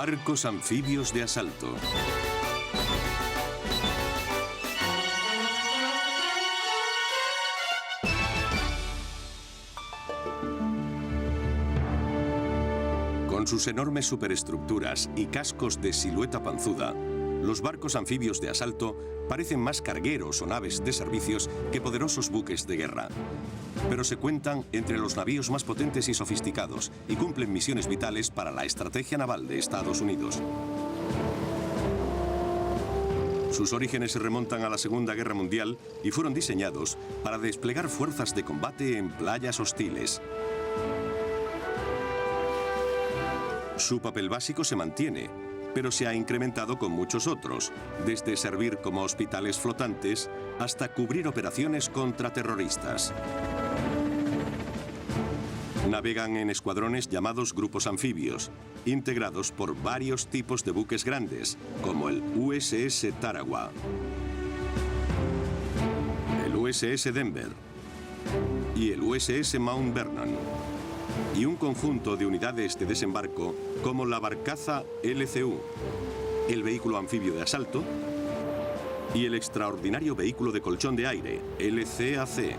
Barcos anfibios de asalto. Con sus enormes superestructuras y cascos de silueta panzuda, los barcos anfibios de asalto parecen más cargueros o naves de servicios que poderosos buques de guerra. Pero se cuentan entre los navíos más potentes y sofisticados y cumplen misiones vitales para la estrategia naval de Estados Unidos. Sus orígenes se remontan a la Segunda Guerra Mundial y fueron diseñados para desplegar fuerzas de combate en playas hostiles. Su papel básico se mantiene, pero se ha incrementado con muchos otros, desde servir como hospitales flotantes hasta cubrir operaciones contra terroristas. Navegan en escuadrones llamados grupos anfibios, integrados por varios tipos de buques grandes, como el USS Tarawa, el USS Denver y el USS Mount Vernon, y un conjunto de unidades de desembarco como la barcaza LCU, el vehículo anfibio de asalto y el extraordinario vehículo de colchón de aire, LCAC.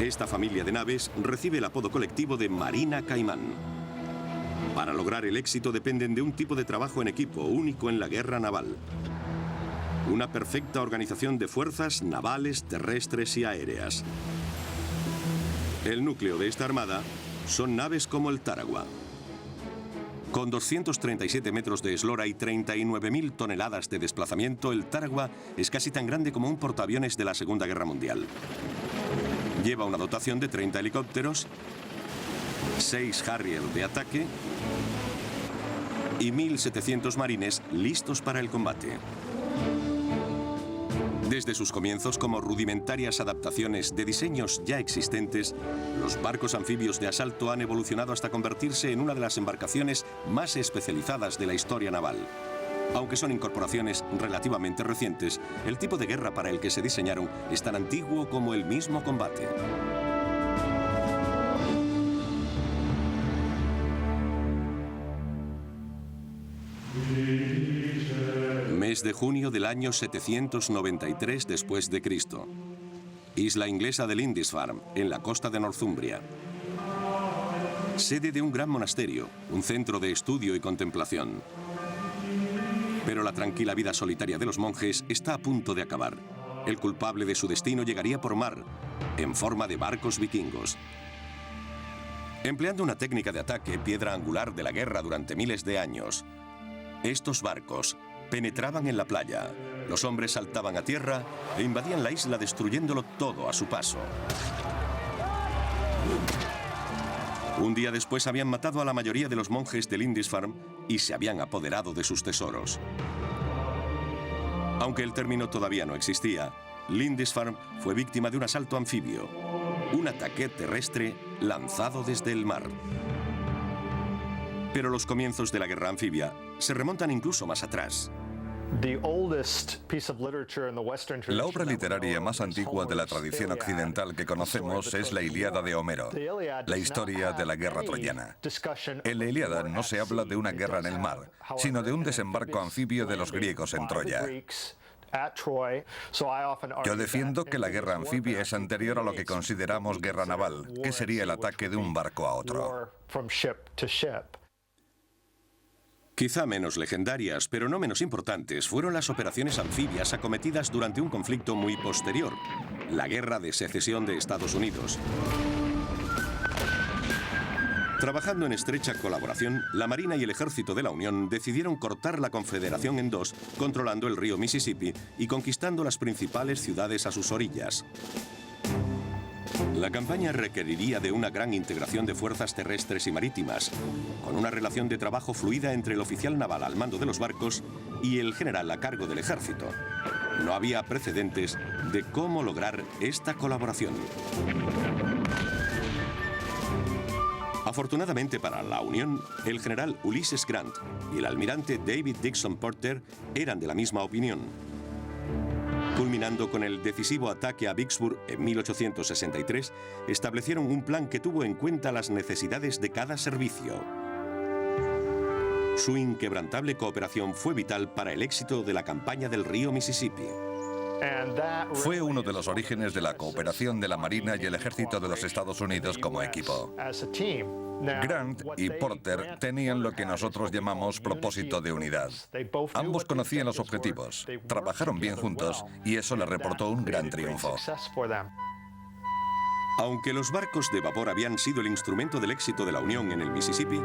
Esta familia de naves recibe el apodo colectivo de Marina Caimán. Para lograr el éxito dependen de un tipo de trabajo en equipo único en la guerra naval. Una perfecta organización de fuerzas navales, terrestres y aéreas. El núcleo de esta armada son naves como el Tarawa. Con 237 metros de eslora y 39.000 toneladas de desplazamiento, el Tarawa es casi tan grande como un portaaviones de la Segunda Guerra Mundial. Lleva una dotación de 30 helicópteros, 6 Harrier de ataque y 1.700 marines listos para el combate. Desde sus comienzos como rudimentarias adaptaciones de diseños ya existentes, los barcos anfibios de asalto han evolucionado hasta convertirse en una de las embarcaciones más especializadas de la historia naval. Aunque son incorporaciones relativamente recientes, el tipo de guerra para el que se diseñaron es tan antiguo como el mismo combate. Mes de junio del año 793 después de Cristo. Isla inglesa de Lindisfarne, en la costa de Northumbria. Sede de un gran monasterio, un centro de estudio y contemplación. Pero la tranquila vida solitaria de los monjes está a punto de acabar. El culpable de su destino llegaría por mar, en forma de barcos vikingos. Empleando una técnica de ataque piedra angular de la guerra durante miles de años, estos barcos penetraban en la playa, los hombres saltaban a tierra e invadían la isla destruyéndolo todo a su paso. Un día después habían matado a la mayoría de los monjes de Lindisfarne y se habían apoderado de sus tesoros. Aunque el término todavía no existía, Lindisfarne fue víctima de un asalto anfibio, un ataque terrestre lanzado desde el mar. Pero los comienzos de la guerra anfibia se remontan incluso más atrás. La obra literaria más antigua de la tradición occidental que conocemos es la Ilíada de Homero, la historia de la guerra troyana. En la Ilíada no se habla de una guerra en el mar, sino de un desembarco anfibio de los griegos en Troya. Yo defiendo que la guerra anfibia es anterior a lo que consideramos guerra naval, que sería el ataque de un barco a otro. Quizá menos legendarias, pero no menos importantes, fueron las operaciones anfibias acometidas durante un conflicto muy posterior, la Guerra de Secesión de Estados Unidos. Trabajando en estrecha colaboración, la Marina y el Ejército de la Unión decidieron cortar la Confederación en dos, controlando el río Mississippi y conquistando las principales ciudades a sus orillas. La campaña requeriría de una gran integración de fuerzas terrestres y marítimas, con una relación de trabajo fluida entre el oficial naval al mando de los barcos y el general a cargo del ejército. No había precedentes de cómo lograr esta colaboración. Afortunadamente para la Unión, el general Ulysses Grant y el almirante David Dixon Porter eran de la misma opinión. Culminando con el decisivo ataque a Vicksburg en 1863, establecieron un plan que tuvo en cuenta las necesidades de cada servicio. Su inquebrantable cooperación fue vital para el éxito de la campaña del río Mississippi. Fue uno de los orígenes de la cooperación de la Marina y el Ejército de los Estados Unidos como equipo. Grant y Porter tenían lo que nosotros llamamos propósito de unidad. Ambos conocían los objetivos, trabajaron bien juntos y eso les reportó un gran triunfo. Aunque los barcos de vapor habían sido el instrumento del éxito de la Unión en el Mississippi,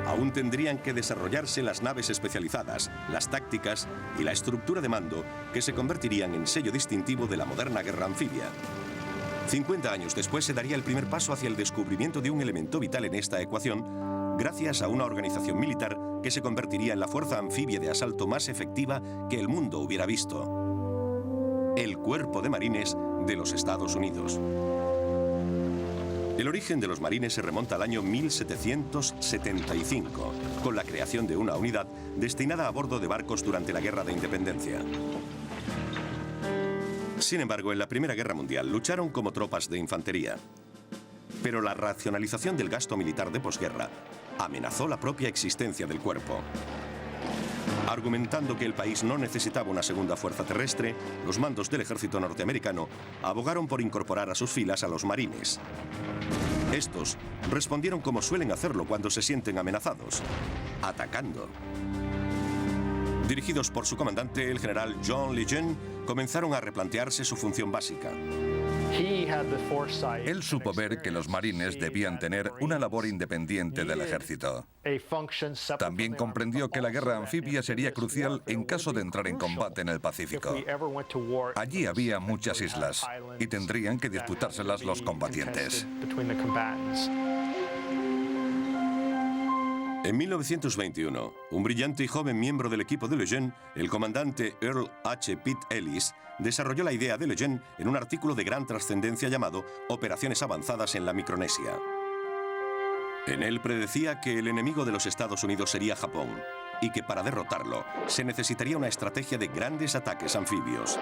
aún tendrían que desarrollarse las naves especializadas, las tácticas y la estructura de mando que se convertirían en sello distintivo de la moderna guerra anfibia. 50 años después se daría el primer paso hacia el descubrimiento de un elemento vital en esta ecuación, gracias a una organización militar que se convertiría en la fuerza anfibia de asalto más efectiva que el mundo hubiera visto: el Cuerpo de Marines de los Estados Unidos. El origen de los marines se remonta al año 1775, con la creación de una unidad destinada a bordo de barcos durante la Guerra de Independencia. Sin embargo, en la Primera Guerra Mundial lucharon como tropas de infantería. Pero la racionalización del gasto militar de posguerra amenazó la propia existencia del cuerpo. Argumentando que el país no necesitaba una segunda fuerza terrestre, los mandos del ejército norteamericano abogaron por incorporar a sus filas a los marines. Estos respondieron como suelen hacerlo cuando se sienten amenazados: atacando. Dirigidos por su comandante, el general John Lejeune, comenzaron a replantearse su función básica. Él supo ver que los marines debían tener una labor independiente del ejército. También comprendió que la guerra anfibia sería crucial en caso de entrar en combate en el Pacífico. Allí había muchas islas y tendrían que disputárselas los combatientes. En 1921, un brillante y joven miembro del equipo de Lejeune, el comandante Earl H. Pitt Ellis, desarrolló la idea de Lejeune en un artículo de gran trascendencia llamado Operaciones avanzadas en la Micronesia. En él predecía que el enemigo de los Estados Unidos sería Japón y que para derrotarlo se necesitaría una estrategia de grandes ataques anfibios.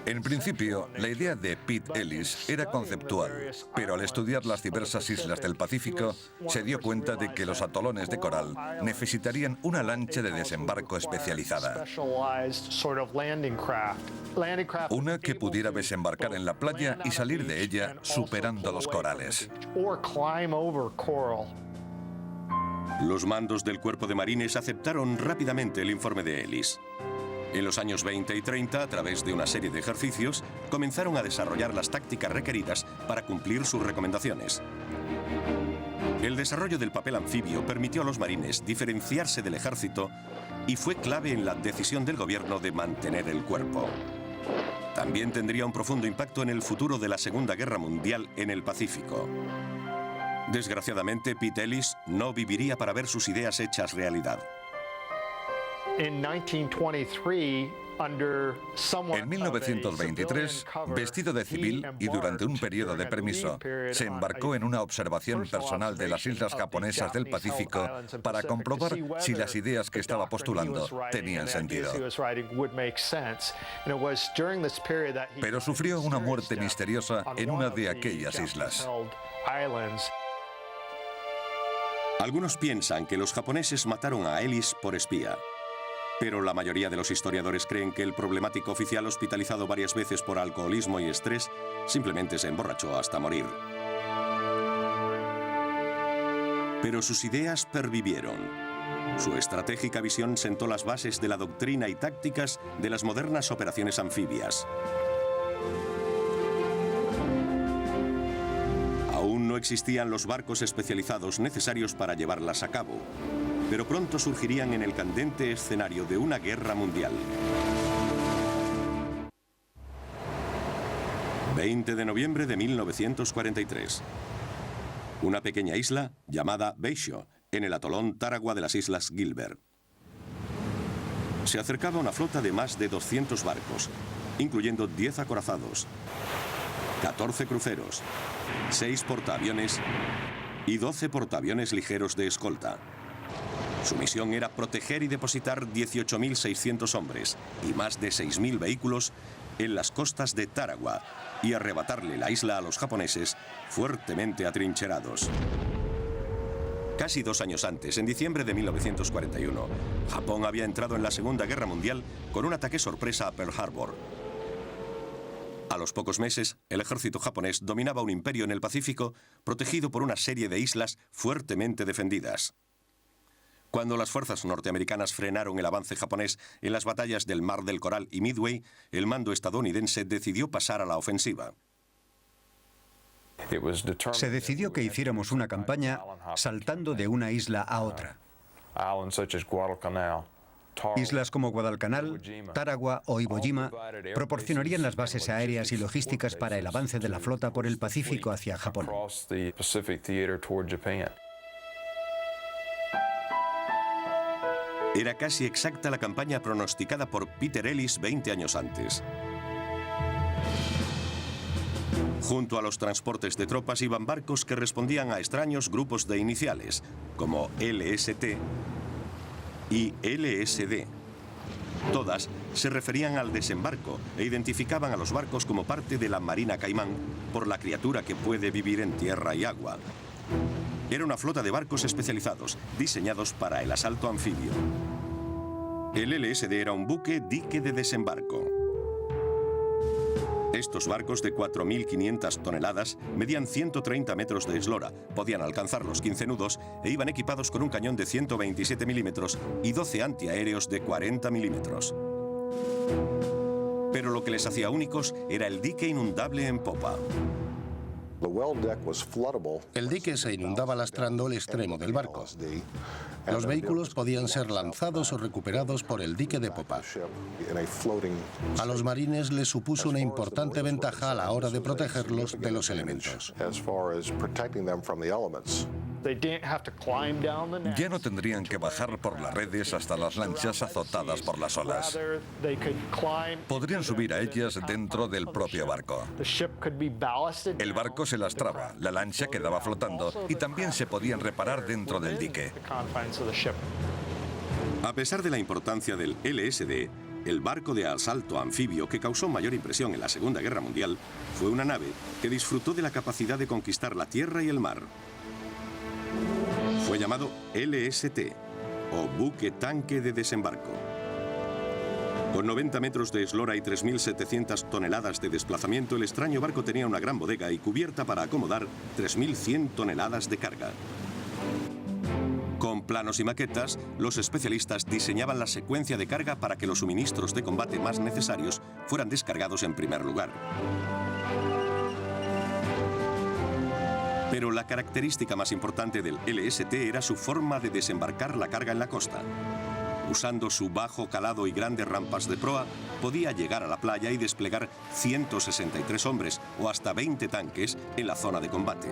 En principio, la idea de Pitt Ellis era conceptual, pero al estudiar las diversas islas del Pacífico, se dio cuenta de que los atolones de coral necesitarían una lancha de desembarco especializada. Una que pudiera desembarcar en la playa y salir de ella superando los corales. Los mandos del Cuerpo de Marines aceptaron rápidamente el informe de Ellis. En los años 20 y 30, a través de una serie de ejercicios, comenzaron a desarrollar las tácticas requeridas para cumplir sus recomendaciones. El desarrollo del papel anfibio permitió a los marines diferenciarse del ejército y fue clave en la decisión del gobierno de mantener el cuerpo. También tendría un profundo impacto en el futuro de la Segunda Guerra Mundial en el Pacífico. Desgraciadamente, Pitt Ellis no viviría para ver sus ideas hechas realidad. En 1923, vestido de civil y durante un periodo de permiso, se embarcó en una observación personal de las islas japonesas del Pacífico para comprobar si las ideas que estaba postulando tenían sentido. Pero sufrió una muerte misteriosa en una de aquellas islas. Algunos piensan que los japoneses mataron a Ellis por espía. Pero la mayoría de los historiadores creen que el problemático oficial, hospitalizado varias veces por alcoholismo y estrés, simplemente se emborrachó hasta morir. Pero sus ideas pervivieron. Su estratégica visión sentó las bases de la doctrina y tácticas de las modernas operaciones anfibias. Aún no existían los barcos especializados necesarios para llevarlas a cabo, pero pronto surgirían en el candente escenario de una guerra mundial. 20 de noviembre de 1943. Una pequeña isla llamada Beisho, en el atolón Tarawa de las Islas Gilbert. Se acercaba una flota de más de 200 barcos, incluyendo 10 acorazados, 14 cruceros, 6 portaaviones y 12 portaaviones ligeros de escolta. Su misión era proteger y depositar 18.600 hombres y más de 6.000 vehículos en las costas de Tarawa y arrebatarle la isla a los japoneses fuertemente atrincherados. Casi 2 años antes, en diciembre de 1941, Japón había entrado en la Segunda Guerra Mundial con un ataque sorpresa a Pearl Harbor. A los pocos meses, el ejército japonés dominaba un imperio en el Pacífico, protegido por una serie de islas fuertemente defendidas. Cuando las fuerzas norteamericanas frenaron el avance japonés en las batallas del Mar del Coral y Midway, el mando estadounidense decidió pasar a la ofensiva. Se decidió que hiciéramos una campaña saltando de una isla a otra. Islas como Guadalcanal, Tarawa o Iwo Jima proporcionarían las bases aéreas y logísticas para el avance de la flota por el Pacífico hacia Japón. Era casi exacta la campaña pronosticada por Peter Ellis 20 años antes. Junto a los transportes de tropas iban barcos que respondían a extraños grupos de iniciales, como LST y LSD. Todas se referían al desembarco e identificaban a los barcos como parte de la Marina Caimán por la criatura que puede vivir en tierra y agua. Era una flota de barcos especializados, diseñados para el asalto anfibio. El LSD era un buque dique de desembarco. Estos barcos de 4.500 toneladas medían 130 metros de eslora, podían alcanzar los 15 nudos e iban equipados con un cañón de 127 milímetros y 12 antiaéreos de 40 milímetros. Pero lo que les hacía únicos era el dique inundable en popa. El dique se inundaba lastrando el extremo del barco. Los vehículos podían ser lanzados o recuperados por el dique de popa. A los marines les supuso una importante ventaja a la hora de protegerlos de los elementos. Ya no tendrían que bajar por las redes hasta las lanchas azotadas por las olas. Podrían subir a ellas dentro del propio barco. El barco se lastraba, la lancha quedaba flotando y también se podían reparar dentro del dique. A pesar de la importancia del LSD, el barco de asalto anfibio que causó mayor impresión en la Segunda Guerra Mundial fue una nave que disfrutó de la capacidad de conquistar la tierra y el mar. Fue llamado LST, o buque tanque de desembarco. Con 90 metros de eslora y 3.700 toneladas de desplazamiento, el extraño barco tenía una gran bodega y cubierta para acomodar 3.100 toneladas de carga. Con planos y maquetas, los especialistas diseñaban la secuencia de carga para que los suministros de combate más necesarios fueran descargados en primer lugar. Pero la característica más importante del LST era su forma de desembarcar la carga en la costa. Usando su bajo calado y grandes rampas de proa, podía llegar a la playa y desplegar 163 hombres o hasta 20 tanques en la zona de combate.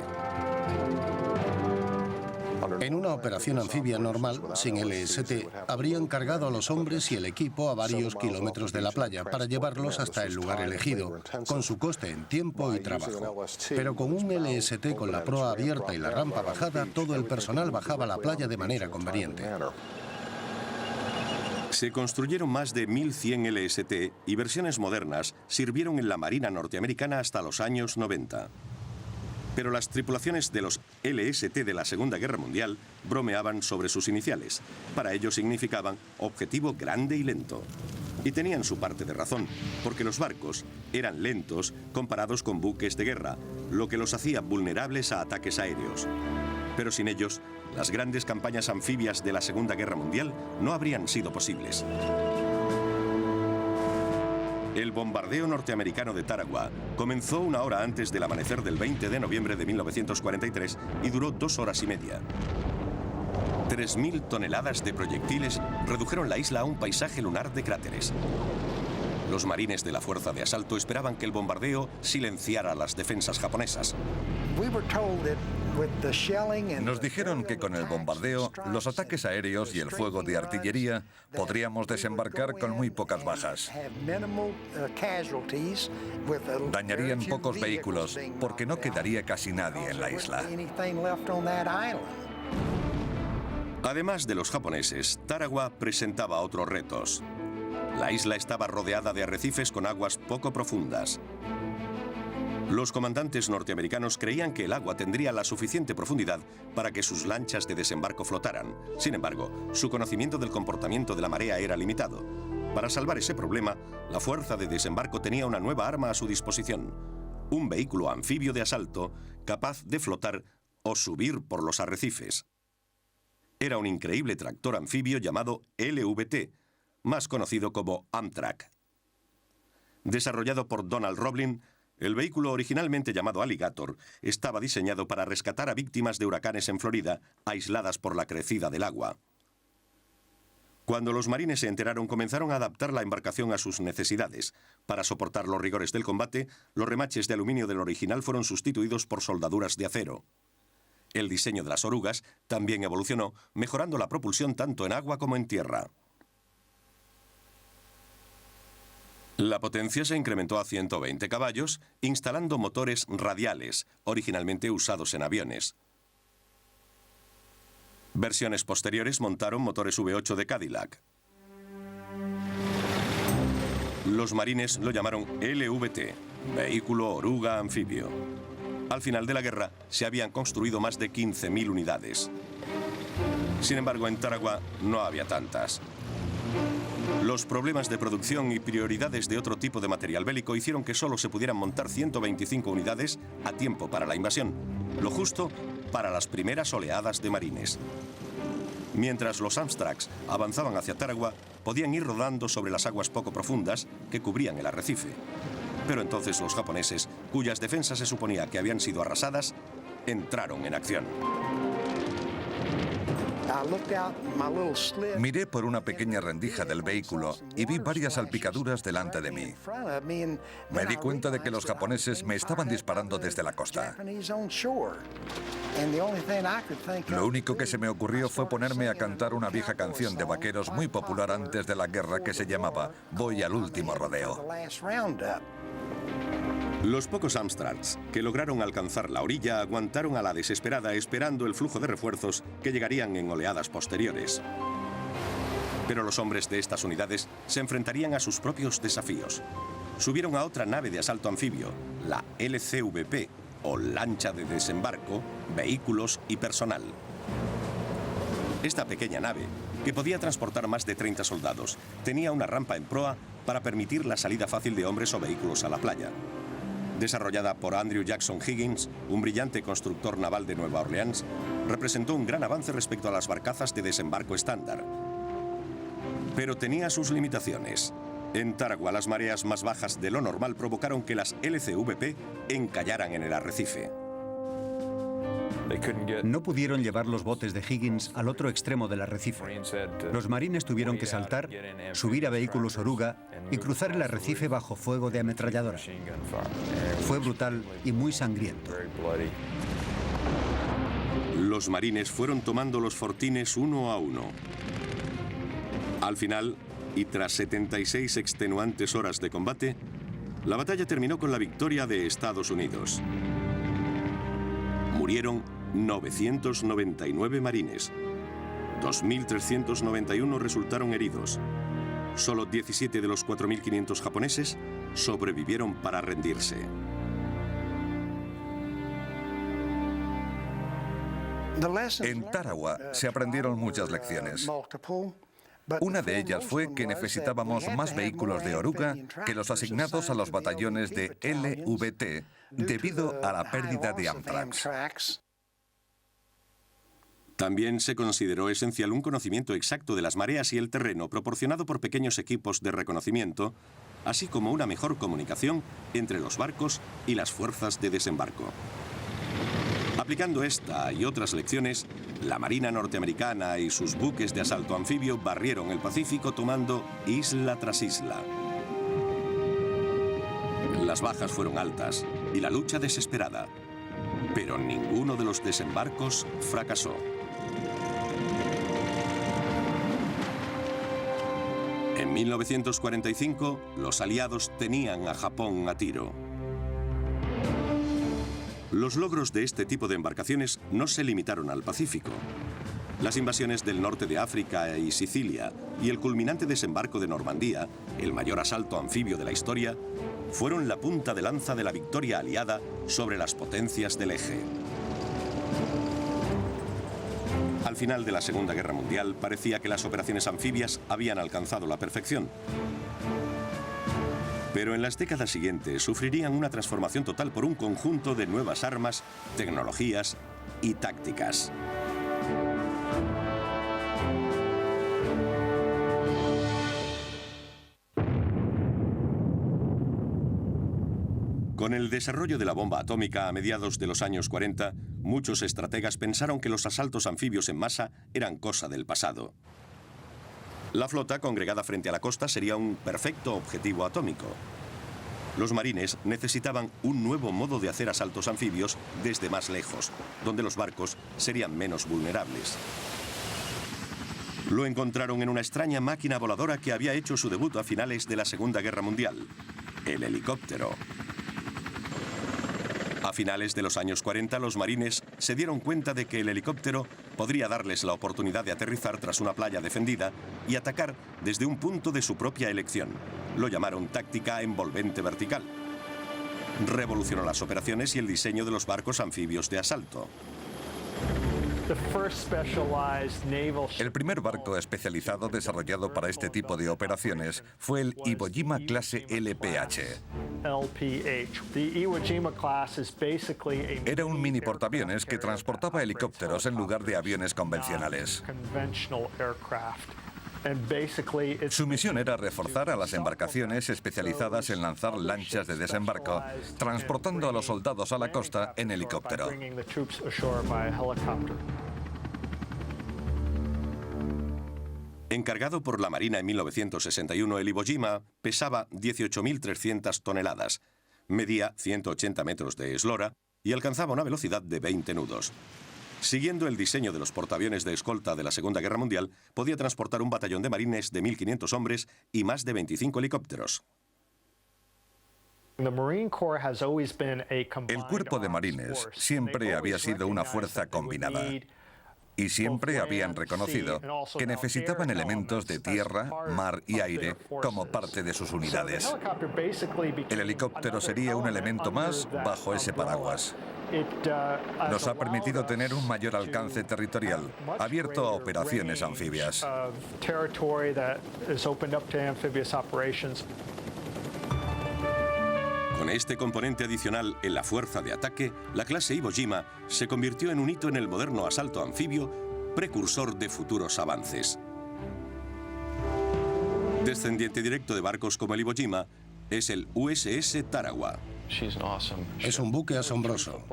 En una operación anfibia normal, sin LST, habrían cargado a los hombres y el equipo a varios kilómetros de la playa para llevarlos hasta el lugar elegido, con su coste en tiempo y trabajo. Pero con un LST con la proa abierta y la rampa bajada, todo el personal bajaba a la playa de manera conveniente. Se construyeron más de 1.100 LST y versiones modernas sirvieron en la Marina norteamericana hasta los años 90. Pero las tripulaciones de los LST de la Segunda Guerra Mundial bromeaban sobre sus iniciales. Para ellos significaban objetivo grande y lento. Y tenían su parte de razón, porque los barcos eran lentos comparados con buques de guerra, lo que los hacía vulnerables a ataques aéreos. Pero sin ellos, las grandes campañas anfibias de la Segunda Guerra Mundial no habrían sido posibles. El bombardeo norteamericano de Tarawa comenzó una hora antes del amanecer del 20 de noviembre de 1943 y duró 2 horas y media. 3.000 toneladas de proyectiles redujeron la isla a un paisaje lunar de cráteres. Los marines de la fuerza de asalto esperaban que el bombardeo silenciara las defensas japonesas. Nos dijeron que con el bombardeo, los ataques aéreos y el fuego de artillería podríamos desembarcar con muy pocas bajas. Dañarían pocos vehículos porque no quedaría casi nadie en la isla. Además de los japoneses, Tarawa presentaba otros retos. La isla estaba rodeada de arrecifes con aguas poco profundas. Los comandantes norteamericanos creían que el agua tendría la suficiente profundidad para que sus lanchas de desembarco flotaran. Sin embargo, su conocimiento del comportamiento de la marea era limitado. Para salvar ese problema, la fuerza de desembarco tenía una nueva arma a su disposición: un vehículo anfibio de asalto capaz de flotar o subir por los arrecifes. Era un increíble tractor anfibio llamado LVT, más conocido como Amtrak. Desarrollado por Donald Roblin, el vehículo, originalmente llamado Alligator, estaba diseñado para rescatar a víctimas de huracanes en Florida, aisladas por la crecida del agua. Cuando los marines se enteraron, comenzaron a adaptar la embarcación a sus necesidades. Para soportar los rigores del combate, los remaches de aluminio del original fueron sustituidos por soldaduras de acero. El diseño de las orugas también evolucionó, mejorando la propulsión tanto en agua como en tierra. La potencia se incrementó a 120 caballos, instalando motores radiales, originalmente usados en aviones. Versiones posteriores montaron motores V8 de Cadillac. Los marines lo llamaron LVT, vehículo oruga anfibio. Al final de la guerra se habían construido más de 15.000 unidades. Sin embargo, en Tarawa no había tantas. Los problemas de producción y prioridades de otro tipo de material bélico hicieron que solo se pudieran montar 125 unidades a tiempo para la invasión, lo justo para las primeras oleadas de marines. Mientras los Amtraks avanzaban hacia Tarawa, podían ir rodando sobre las aguas poco profundas que cubrían el arrecife. Pero entonces los japoneses, cuyas defensas se suponía que habían sido arrasadas, entraron en acción. Miré por una pequeña rendija del vehículo y vi varias salpicaduras delante de mí. Me di cuenta de que los japoneses me estaban disparando desde la costa. Lo único que se me ocurrió fue ponerme a cantar una vieja canción de vaqueros muy popular antes de la guerra que se llamaba Voy al último rodeo. Los pocos Amtraks que lograron alcanzar la orilla aguantaron a la desesperada esperando el flujo de refuerzos que llegarían en oleadas posteriores. Pero los hombres de estas unidades se enfrentarían a sus propios desafíos. Subieron a otra nave de asalto anfibio, la LCVP, o lancha de desembarco, vehículos y personal. Esta pequeña nave, que podía transportar más de 30 soldados, tenía una rampa en proa para permitir la salida fácil de hombres o vehículos a la playa. Desarrollada por Andrew Jackson Higgins, un brillante constructor naval de Nueva Orleans, representó un gran avance respecto a las barcazas de desembarco estándar. Pero tenía sus limitaciones. En Tarawa, las mareas más bajas de lo normal provocaron que las LCVP encallaran en el arrecife. No pudieron llevar los botes de Higgins al otro extremo del arrecife. Los marines tuvieron que saltar, subir a vehículos oruga y cruzar el arrecife bajo fuego de ametralladora. Fue brutal y muy sangriento. Los marines fueron tomando los fortines uno a uno. Al final, y tras 76 extenuantes horas de combate, la batalla terminó con la victoria de Estados Unidos. Murieron 999 marines. 2.391 resultaron heridos. Solo 17 de los 4.500 japoneses sobrevivieron para rendirse. En Tarawa se aprendieron muchas lecciones. Una de ellas fue que necesitábamos más vehículos de oruga que los asignados a los batallones de LVT debido a la pérdida de Amtraks. También se consideró esencial un conocimiento exacto de las mareas y el terreno proporcionado por pequeños equipos de reconocimiento, así como una mejor comunicación entre los barcos y las fuerzas de desembarco. Aplicando esta y otras lecciones, la Marina norteamericana y sus buques de asalto anfibio barrieron el Pacífico tomando isla tras isla. Las bajas fueron altas y la lucha desesperada, pero ninguno de los desembarcos fracasó. En 1945, los aliados tenían a Japón a tiro. Los logros de este tipo de embarcaciones no se limitaron al Pacífico. Las invasiones del norte de África y Sicilia y el culminante desembarco de Normandía, el mayor asalto anfibio de la historia, fueron la punta de lanza de la victoria aliada sobre las potencias del eje. Al final de la Segunda Guerra Mundial parecía que las operaciones anfibias habían alcanzado la perfección. Pero en las décadas siguientes sufrirían una transformación total por un conjunto de nuevas armas, tecnologías y tácticas. Con el desarrollo de la bomba atómica a mediados de los años 40, muchos estrategas pensaron que los asaltos anfibios en masa eran cosa del pasado. La flota congregada frente a la costa sería un perfecto objetivo atómico. Los marines necesitaban un nuevo modo de hacer asaltos anfibios desde más lejos, donde los barcos serían menos vulnerables. Lo encontraron en una extraña máquina voladora que había hecho su debut a finales de la Segunda Guerra Mundial, el helicóptero. A finales de los años 40, los marines se dieron cuenta de que el helicóptero podría darles la oportunidad de aterrizar tras una playa defendida y atacar desde un punto de su propia elección. Lo llamaron táctica envolvente vertical. Revolucionó las operaciones y el diseño de los barcos anfibios de asalto. El primer barco especializado desarrollado para este tipo de operaciones fue el Iwo Jima clase LPH. Era un mini portaaviones que transportaba helicópteros en lugar de aviones convencionales. Su misión era reforzar a las embarcaciones especializadas en lanzar lanchas de desembarco, transportando a los soldados a la costa en helicóptero. Encargado por la Marina en 1961, el Iwo Jima pesaba 18.300 toneladas, medía 180 metros de eslora y alcanzaba una velocidad de 20 nudos. Siguiendo el diseño de los portaaviones de escolta de la Segunda Guerra Mundial, podía transportar un batallón de marines de 1.500 hombres y más de 25 helicópteros. El cuerpo de marines siempre había sido una fuerza combinada. Y siempre habían reconocido que necesitaban elementos de tierra, mar y aire como parte de sus unidades. El helicóptero sería un elemento más bajo ese paraguas. Nos ha permitido tener un mayor alcance territorial, abierto a operaciones anfibias. Con este componente adicional en la fuerza de ataque, la clase Iwo Jima se convirtió en un hito en el moderno asalto anfibio, precursor de futuros avances. Descendiente directo de barcos como el Iwo Jima es el USS Tarawa. Es un buque asombroso.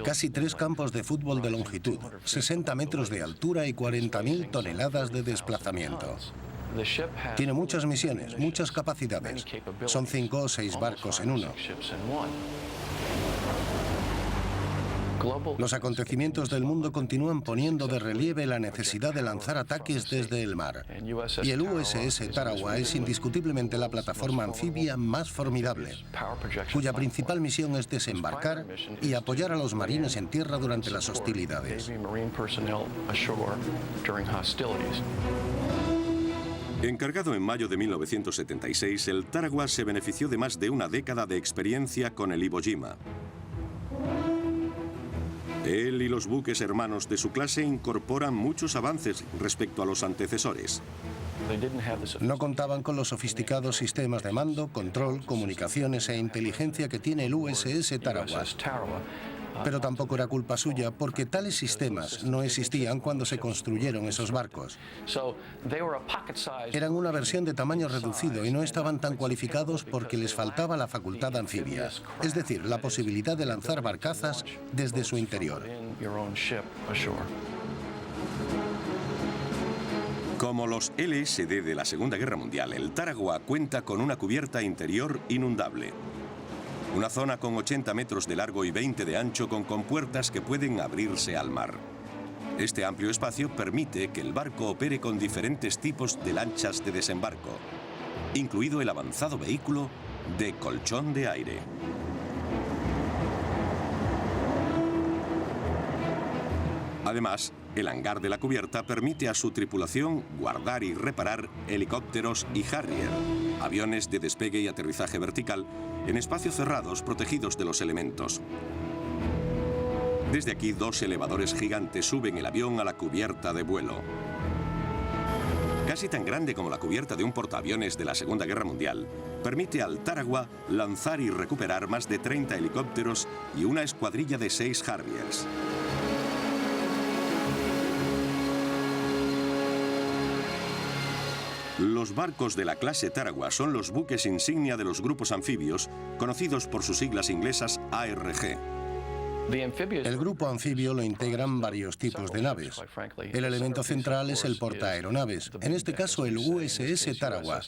Casi 3 campos de fútbol de longitud, 60 metros de altura y 40.000 toneladas de desplazamiento. Tiene muchas misiones, muchas capacidades. Son 5 o 6 barcos en uno. Los acontecimientos del mundo continúan poniendo de relieve la necesidad de lanzar ataques desde el mar. Y el USS Tarawa es indiscutiblemente la plataforma anfibia más formidable, cuya principal misión es desembarcar y apoyar a los marines en tierra durante las hostilidades. Encargado en mayo de 1976, el Tarawa se benefició de más de una década de experiencia con el Iwo Jima. Él y los buques hermanos de su clase incorporan muchos avances respecto a los antecesores. No contaban con los sofisticados sistemas de mando, control, comunicaciones e inteligencia que tiene el USS Tarawa. Pero tampoco era culpa suya, porque tales sistemas no existían cuando se construyeron esos barcos. Eran una versión de tamaño reducido y no estaban tan cualificados porque les faltaba la facultad anfibia, es decir, la posibilidad de lanzar barcazas desde su interior. Como los LSD de la Segunda Guerra Mundial, el Tarawa cuenta con una cubierta interior inundable. Una zona con 80 metros de largo y 20 de ancho con compuertas que pueden abrirse al mar. Este amplio espacio permite que el barco opere con diferentes tipos de lanchas de desembarco, incluido el avanzado vehículo de colchón de aire. Además, El hangar de la cubierta permite a su tripulación guardar y reparar helicópteros y Harrier, aviones de despegue y aterrizaje vertical, en espacios cerrados protegidos de los elementos. Desde aquí, 2 elevadores gigantes suben el avión a la cubierta de vuelo. Casi tan grande como la cubierta de un portaaviones de la Segunda Guerra Mundial, permite al Tarawa lanzar y recuperar más de 30 helicópteros y una escuadrilla de 6 Harriers. Los barcos de la clase Tarawa son los buques insignia de los grupos anfibios, conocidos por sus siglas inglesas ARG. El grupo anfibio lo integran varios tipos de naves. El elemento central es el portaaeronaves, en este caso el USS Tarawa,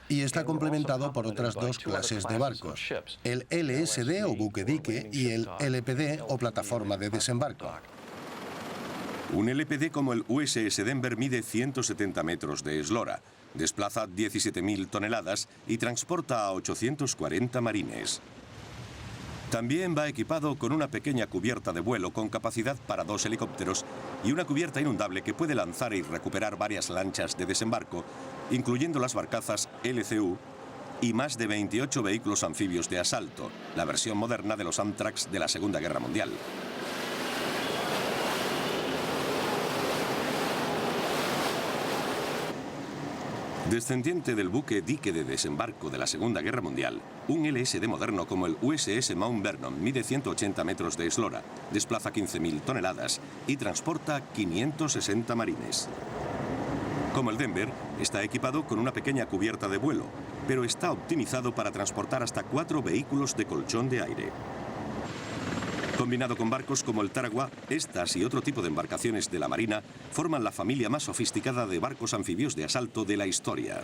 y está complementado por otras 2 clases de barcos, el LSD o buque dique y el LPD o plataforma de desembarco. Un LPD como el USS Denver mide 170 metros de eslora, desplaza 17.000 toneladas y transporta a 840 marines. También va equipado con una pequeña cubierta de vuelo con capacidad para 2 helicópteros y una cubierta inundable que puede lanzar y recuperar varias lanchas de desembarco, incluyendo las barcazas LCU y más de 28 vehículos anfibios de asalto, la versión moderna de los Amtracs de la Segunda Guerra Mundial. Descendiente del buque dique de desembarco de la Segunda Guerra Mundial, un LSD moderno como el USS Mount Vernon mide 180 metros de eslora, desplaza 15.000 toneladas y transporta 560 marines. Como el Denver, está equipado con una pequeña cubierta de vuelo, pero está optimizado para transportar hasta 4 vehículos de colchón de aire. Combinado con barcos como el Tarawa, estas y otro tipo de embarcaciones de la Marina forman la familia más sofisticada de barcos anfibios de asalto de la historia.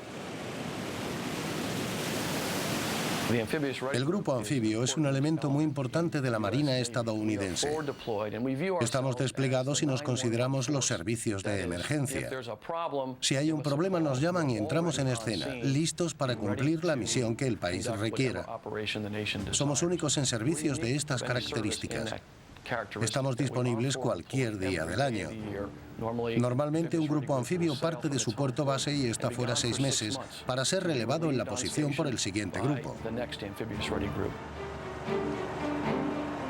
El grupo anfibio es un elemento muy importante de la Marina estadounidense. Estamos desplegados y nos consideramos los servicios de emergencia. Si hay un problema nos llaman y entramos en escena, listos para cumplir la misión que el país requiera. Somos únicos en servicios de estas características. Estamos disponibles cualquier día del año. Normalmente un grupo anfibio parte de su puerto base y está fuera 6 meses para ser relevado en la posición por el siguiente grupo.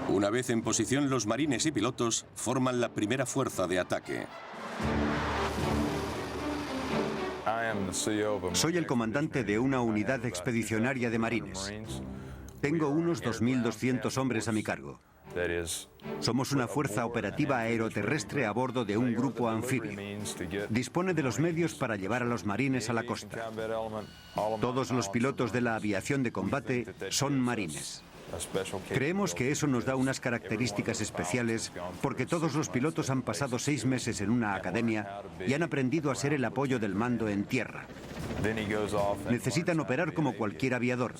Una vez en posición, los marines y pilotos forman la primera fuerza de ataque. Soy el comandante de una unidad expedicionaria de marines. Tengo unos 2.200 hombres a mi cargo. Somos una fuerza operativa aeroterrestre a bordo de un grupo anfibio. Dispone de los medios para llevar a los marines a la costa. Todos los pilotos de la aviación de combate son marines. Creemos que eso nos da unas características especiales porque todos los pilotos han pasado 6 meses en una academia y han aprendido a ser el apoyo del mando en tierra. Necesitan operar como cualquier aviador,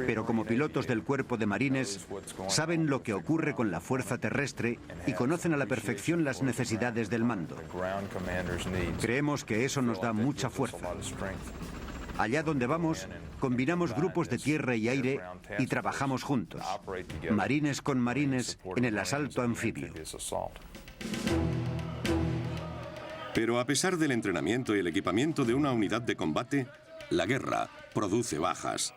pero como pilotos del cuerpo de marines saben lo que ocurre con la fuerza terrestre y conocen a la perfección las necesidades del mando. Creemos que eso nos da mucha fuerza. Allá donde vamos, combinamos grupos de tierra y aire y trabajamos juntos, marines con marines en el asalto anfibio. Pero a pesar del entrenamiento y el equipamiento de una unidad de combate, la guerra produce bajas.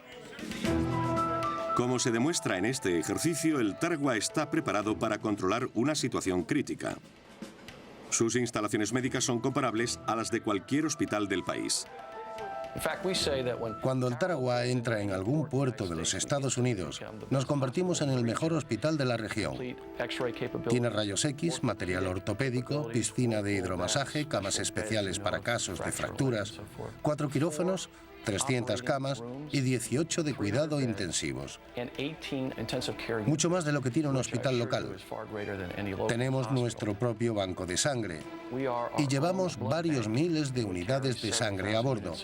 Como se demuestra en este ejercicio, el Tarawa está preparado para controlar una situación crítica. Sus instalaciones médicas son comparables a las de cualquier hospital del país. Cuando el Tarawa entra en algún puerto de los Estados Unidos, nos convertimos en el mejor hospital de la región. Tiene rayos X, material ortopédico, piscina de hidromasaje, camas especiales para casos de fracturas, 4 quirófanos, 300 camas y 18 de cuidado intensivos. Mucho más de lo que tiene un hospital local. Tenemos nuestro propio banco de sangre y llevamos varios miles de unidades de sangre a bordo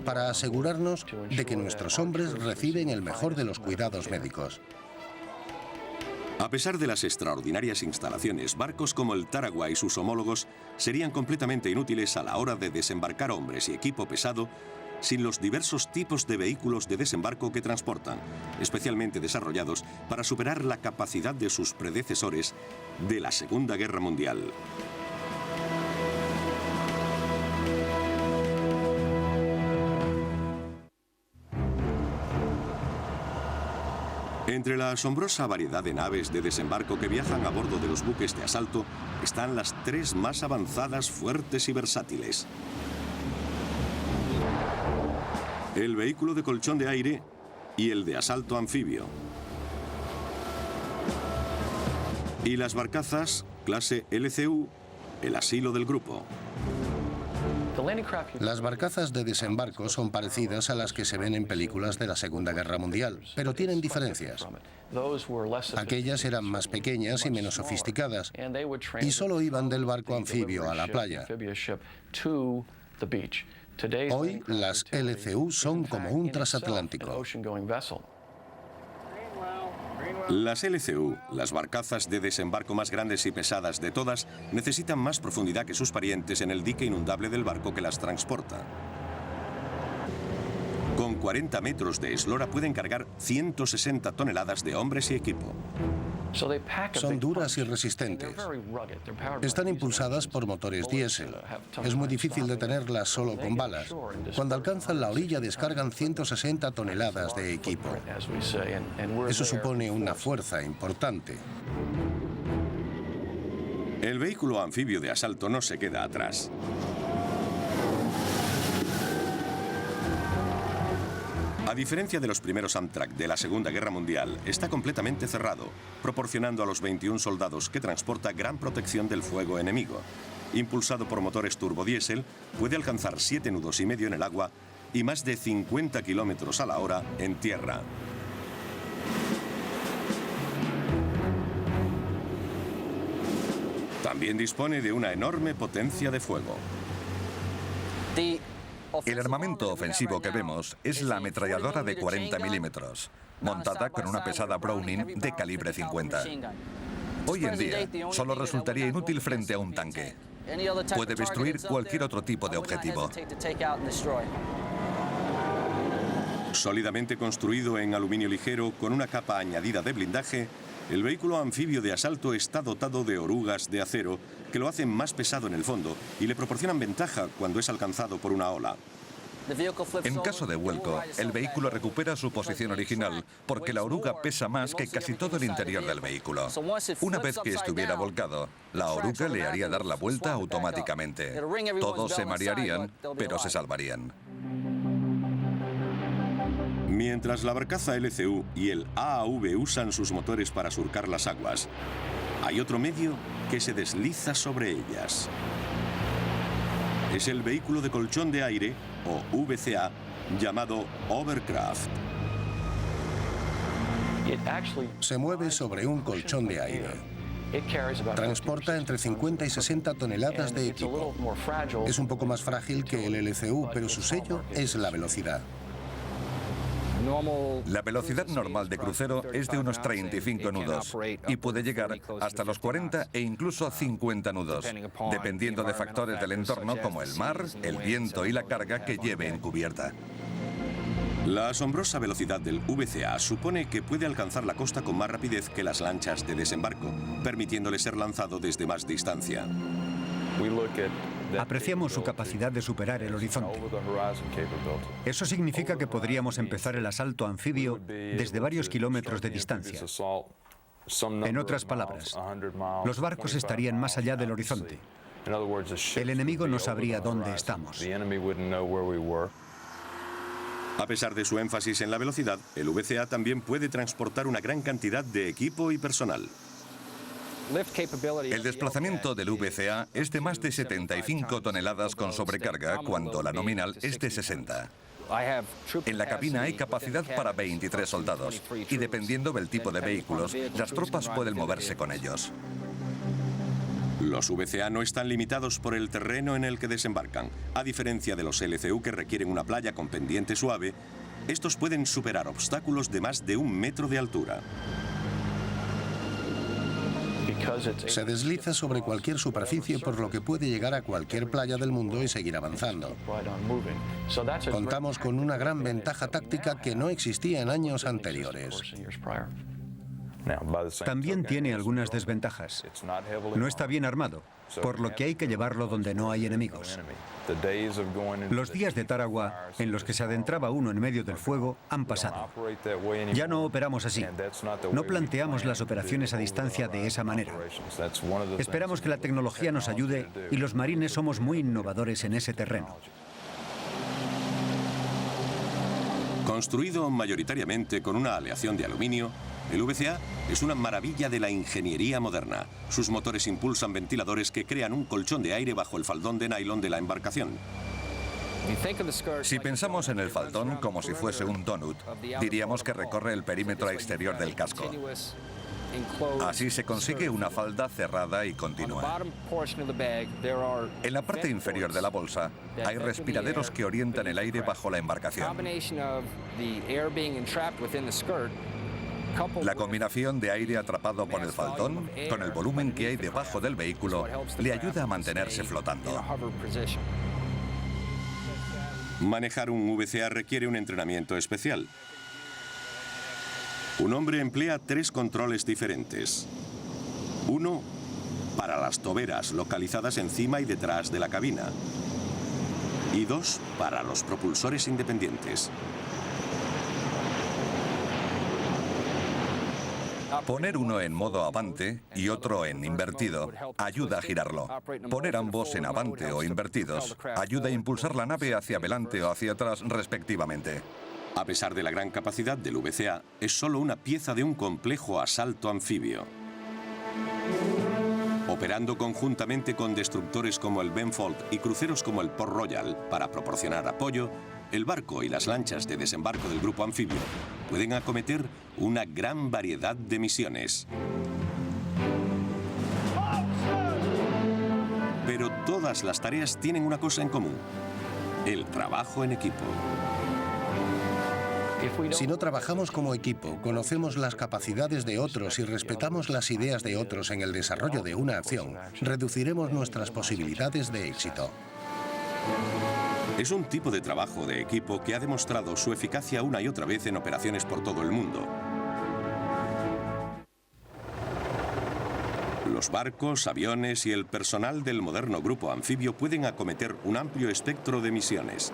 para asegurarnos de que nuestros hombres reciben el mejor de los cuidados médicos. A pesar de las extraordinarias instalaciones, barcos como el Tarawa y sus homólogos serían completamente inútiles a la hora de desembarcar hombres y equipo pesado sin los diversos tipos de vehículos de desembarco que transportan, especialmente desarrollados para superar la capacidad de sus predecesores de la Segunda Guerra Mundial. Entre la asombrosa variedad de naves de desembarco que viajan a bordo de los buques de asalto están las 3 más avanzadas, fuertes y versátiles. El vehículo de colchón de aire y el de asalto anfibio. Y las barcazas clase LCU, el asilo del grupo. Las barcazas de desembarco son parecidas a las que se ven en películas de la Segunda Guerra Mundial, pero tienen diferencias. Aquellas eran más pequeñas y menos sofisticadas, y solo iban del barco anfibio a la playa. Hoy, las LCU son como un transatlántico. Las LCU, las barcazas de desembarco más grandes y pesadas de todas, necesitan más profundidad que sus parientes en el dique inundable del barco que las transporta. Con 40 metros de eslora pueden cargar 160 toneladas de hombres y equipo. Son duras y resistentes. Están impulsadas por motores diésel. Es muy difícil detenerlas solo con balas. Cuando alcanzan la orilla descargan 160 toneladas de equipo. Eso supone una fuerza importante. El vehículo anfibio de asalto no se queda atrás. A diferencia de los primeros Amtrak de la Segunda Guerra Mundial, está completamente cerrado, proporcionando a los 21 soldados que transporta gran protección del fuego enemigo. Impulsado por motores turbodiesel, puede alcanzar 7,5 nudos en el agua y más de 50 kilómetros a la hora en tierra. También dispone de una enorme potencia de fuego. El armamento ofensivo que vemos es la ametralladora de 40 milímetros, montada con una pesada Browning de calibre 50. Hoy en día, solo resultaría inútil frente a un tanque. Puede destruir cualquier otro tipo de objetivo. Sólidamente construido en aluminio ligero con una capa añadida de blindaje, el vehículo anfibio de asalto está dotado de orugas de acero que lo hacen más pesado en el fondo y le proporcionan ventaja cuando es alcanzado por una ola. En caso de vuelco, el vehículo recupera su posición original porque la oruga pesa más que casi todo el interior del vehículo. Una vez que estuviera volcado, la oruga le haría dar la vuelta automáticamente. Todos se marearían, pero se salvarían. Mientras la barcaza LCU y el AAV usan sus motores para surcar las aguas, hay otro medio que se desliza sobre ellas. Es el vehículo de colchón de aire, o VCA, llamado Overcraft. Se mueve sobre un colchón de aire. Transporta entre 50 y 60 toneladas de equipo. Es un poco más frágil que el LCU, pero su sello es la velocidad. La velocidad normal de crucero es de unos 35 nudos y puede llegar hasta los 40 e incluso 50 nudos, dependiendo de factores del entorno como el mar, el viento y la carga que lleve en cubierta. La asombrosa velocidad del VCA supone que puede alcanzar la costa con más rapidez que las lanchas de desembarco, permitiéndole ser lanzado desde más distancia. Apreciamos su capacidad de superar el horizonte. Eso significa que podríamos empezar el asalto anfibio desde varios kilómetros de distancia. En otras palabras, los barcos estarían más allá del horizonte. El enemigo no sabría dónde estamos. A pesar de su énfasis en la velocidad, el VCA también puede transportar una gran cantidad de equipo y personal. El desplazamiento del VCA es de más de 75 toneladas con sobrecarga, cuando la nominal es de 60. En la cabina hay capacidad para 23 soldados, y dependiendo del tipo de vehículos, las tropas pueden moverse con ellos. Los VCA no están limitados por el terreno en el que desembarcan. A diferencia de los LCU que requieren una playa con pendiente suave, estos pueden superar obstáculos de más de 1 metro de altura. Se desliza sobre cualquier superficie, por lo que puede llegar a cualquier playa del mundo y seguir avanzando. Contamos con una gran ventaja táctica que no existía en años anteriores. También tiene algunas desventajas. No está bien armado. por lo que hay que llevarlo donde no hay enemigos. Los días de Tarawa, en los que se adentraba uno en medio del fuego, han pasado. Ya no operamos así. No planteamos las operaciones a distancia de esa manera. Esperamos que la tecnología nos ayude y los marines somos muy innovadores en ese terreno. Construido mayoritariamente con una aleación de aluminio, el VCA es una maravilla de la ingeniería moderna. Sus motores impulsan ventiladores que crean un colchón de aire bajo el faldón de nylon de la embarcación. Si pensamos en el faldón como si fuese un donut, diríamos que recorre el perímetro exterior del casco. Así se consigue una falda cerrada y continua. En la parte inferior de la bolsa hay respiraderos que orientan el aire bajo la embarcación. La combinación de aire atrapado por el faldón con el volumen que hay debajo del vehículo le ayuda a mantenerse flotando. Manejar un VCA requiere un entrenamiento especial. Un hombre emplea 3 controles diferentes. Uno para las toberas localizadas encima y detrás de la cabina. Y 2 para los propulsores independientes. Poner uno en modo avante y otro en invertido ayuda a girarlo. Poner ambos en avante o invertidos ayuda a impulsar la nave hacia adelante o hacia atrás respectivamente. A pesar de la gran capacidad del VCA, es solo una pieza de un complejo asalto anfibio. Operando conjuntamente con destructores como el Benfold y cruceros como el Port Royal para proporcionar apoyo, el barco y las lanchas de desembarco del grupo anfibio pueden acometer una gran variedad de misiones. Pero todas las tareas tienen una cosa en común: el trabajo en equipo. Si no trabajamos como equipo, conocemos las capacidades de otros y respetamos las ideas de otros en el desarrollo de una acción, reduciremos nuestras posibilidades de éxito. Es un tipo de trabajo de equipo que ha demostrado su eficacia una y otra vez en operaciones por todo el mundo. Los barcos, aviones y el personal del moderno grupo anfibio pueden acometer un amplio espectro de misiones.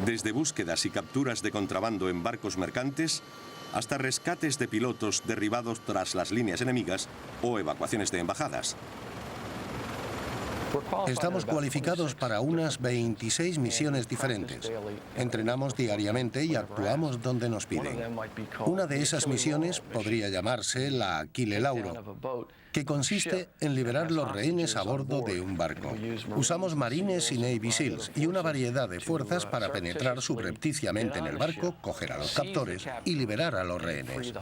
Desde búsquedas y capturas de contrabando en barcos mercantes hasta rescates de pilotos derribados tras las líneas enemigas o evacuaciones de embajadas. Estamos cualificados para unas 26 misiones diferentes. Entrenamos diariamente y actuamos donde nos piden. Una de esas misiones podría llamarse la Aquile Lauro, que consiste en liberar los rehenes a bordo de un barco. Usamos marines y Navy SEALs y una variedad de fuerzas para penetrar subrepticiamente en el barco, coger a los captores y liberar a los rehenes.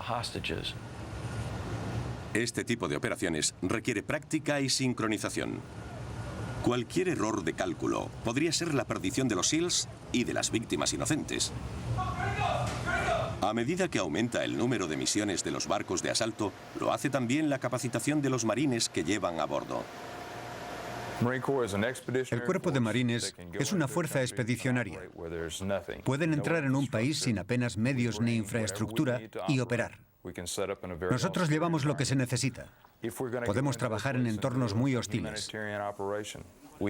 Este tipo de operaciones requiere práctica y sincronización. Cualquier error de cálculo podría ser la perdición de los SEALs y de las víctimas inocentes. A medida que aumenta el número de misiones de los barcos de asalto, lo hace también la capacitación de los marines que llevan a bordo. El cuerpo de marines es una fuerza expedicionaria. Pueden entrar en un país sin apenas medios ni infraestructura y operar. Nosotros llevamos lo que se necesita. Podemos trabajar en entornos muy hostiles.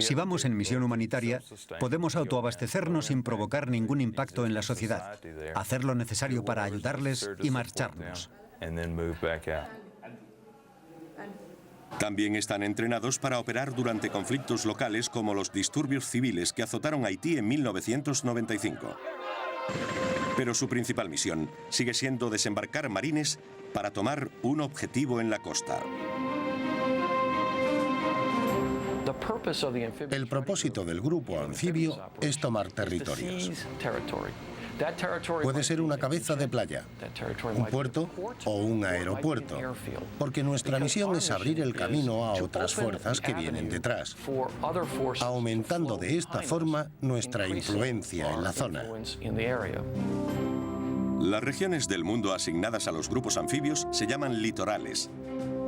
Si vamos en misión humanitaria, podemos autoabastecernos sin provocar ningún impacto en la sociedad, hacer lo necesario para ayudarles y marcharnos. También están entrenados para operar durante conflictos locales como los disturbios civiles que azotaron Haití en 1995. Pero su principal misión sigue siendo desembarcar marines para tomar un objetivo en la costa. El propósito del grupo anfibio es tomar territorios. Puede ser una cabeza de playa, un puerto o un aeropuerto, porque nuestra misión es abrir el camino a otras fuerzas que vienen detrás, aumentando de esta forma nuestra influencia en la zona. Las regiones del mundo asignadas a los grupos anfibios se llaman litorales,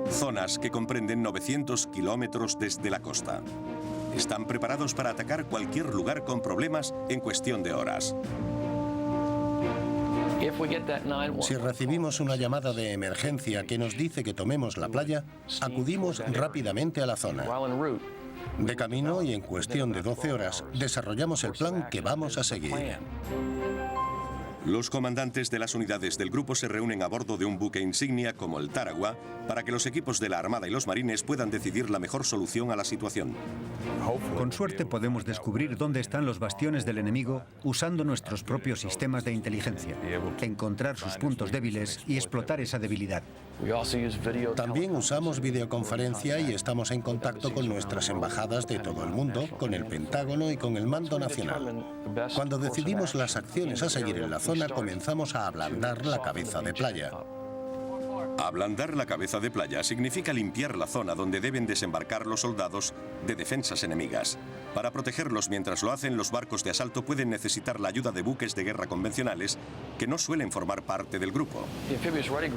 zonas que comprenden 900 kilómetros desde la costa. Están preparados para atacar cualquier lugar con problemas en cuestión de horas. Si recibimos una llamada de emergencia que nos dice que tomemos la playa, acudimos rápidamente a la zona. De camino y en cuestión de 12 horas, desarrollamos el plan que vamos a seguir. Los comandantes de las unidades del grupo se reúnen a bordo de un buque insignia como el Tarawa para que los equipos de la Armada y los Marines puedan decidir la mejor solución a la situación. Con suerte podemos descubrir dónde están los bastiones del enemigo usando nuestros propios sistemas de inteligencia, encontrar sus puntos débiles y explotar esa debilidad. También usamos videoconferencia y estamos en contacto con nuestras embajadas de todo el mundo, con el Pentágono y con el Mando Nacional. Cuando decidimos las acciones a seguir en la zona, comenzamos a ablandar la cabeza de playa. Ablandar la cabeza de playa significa limpiar la zona donde deben desembarcar los soldados de defensas enemigas. Para protegerlos mientras lo hacen, los barcos de asalto pueden necesitar la ayuda de buques de guerra convencionales que no suelen formar parte del grupo.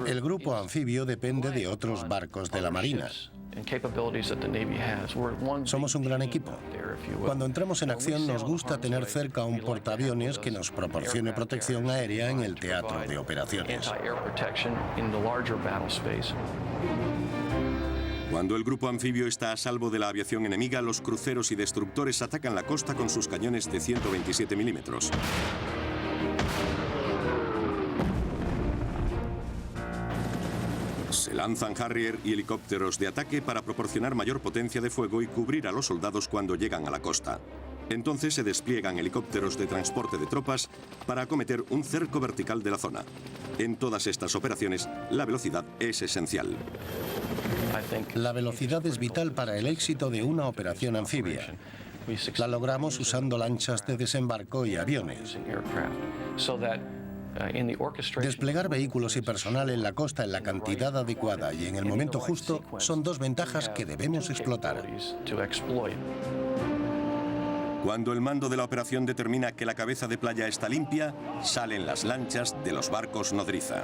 El grupo anfibio depende de otros barcos de la Marina. Somos un gran equipo. Cuando entramos en acción nos gusta tener cerca un portaaviones que nos proporcione protección aérea en el teatro de operaciones. Cuando el grupo anfibio está a salvo de la aviación enemiga, los cruceros y destructores atacan la costa con sus cañones de 127 milímetros. Se lanzan Harrier y helicópteros de ataque para proporcionar mayor potencia de fuego y cubrir a los soldados cuando llegan a la costa. Entonces se despliegan helicópteros de transporte de tropas para acometer un cerco vertical de la zona. En todas estas operaciones, la velocidad es esencial. La velocidad es vital para el éxito de una operación anfibia. La logramos usando lanchas de desembarco y aviones. Desplegar vehículos y personal en la costa en la cantidad adecuada y en el momento justo son dos ventajas que debemos explotar. Cuando el mando de la operación determina que la cabeza de playa está limpia, salen las lanchas de los barcos nodriza.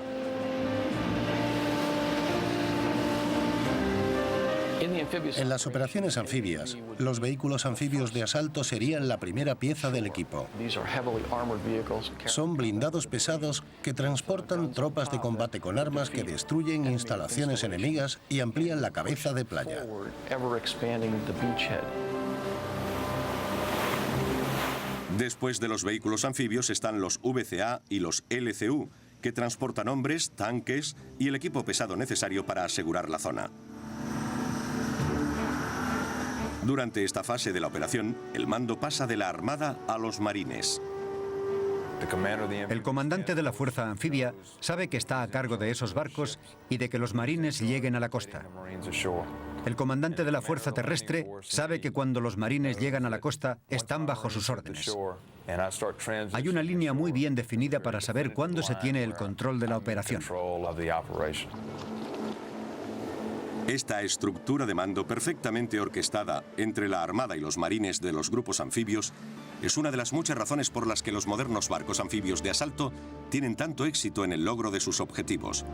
En las operaciones anfibias, los vehículos anfibios de asalto serían la primera pieza del equipo. Son blindados pesados que transportan tropas de combate con armas que destruyen instalaciones enemigas y amplían la cabeza de playa. Después de los vehículos anfibios están los VCA y los LCU, que transportan hombres, tanques y el equipo pesado necesario para asegurar la zona. Durante esta fase de la operación, el mando pasa de la Armada a los Marines. El comandante de la fuerza anfibia sabe que está a cargo de esos barcos y de que los marines lleguen a la costa. El comandante de la fuerza terrestre sabe que cuando los marines llegan a la costa están bajo sus órdenes. Hay una línea muy bien definida para saber cuándo se tiene el control de la operación. Esta estructura de mando perfectamente orquestada entre la Armada y los marines de los grupos anfibios es una de las muchas razones por las que los modernos barcos anfibios de asalto tienen tanto éxito en el logro de sus objetivos.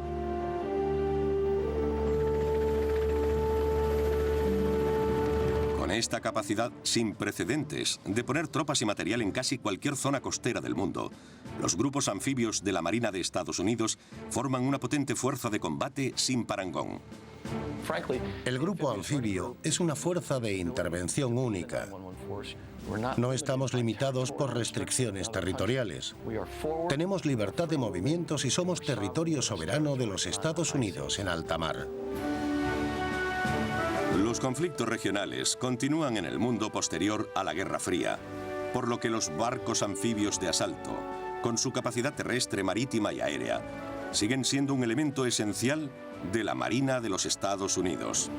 Con esta capacidad sin precedentes de poner tropas y material en casi cualquier zona costera del mundo, los grupos anfibios de la Marina de Estados Unidos forman una potente fuerza de combate sin parangón. El grupo anfibio es una fuerza de intervención única. No estamos limitados por restricciones territoriales. Tenemos libertad de movimientos y somos territorio soberano de los Estados Unidos en alta mar. Los conflictos regionales continúan en el mundo posterior a la Guerra Fría, por lo que los barcos anfibios de asalto, con su capacidad terrestre, marítima y aérea, siguen siendo un elemento esencial de la Marina de los Estados Unidos.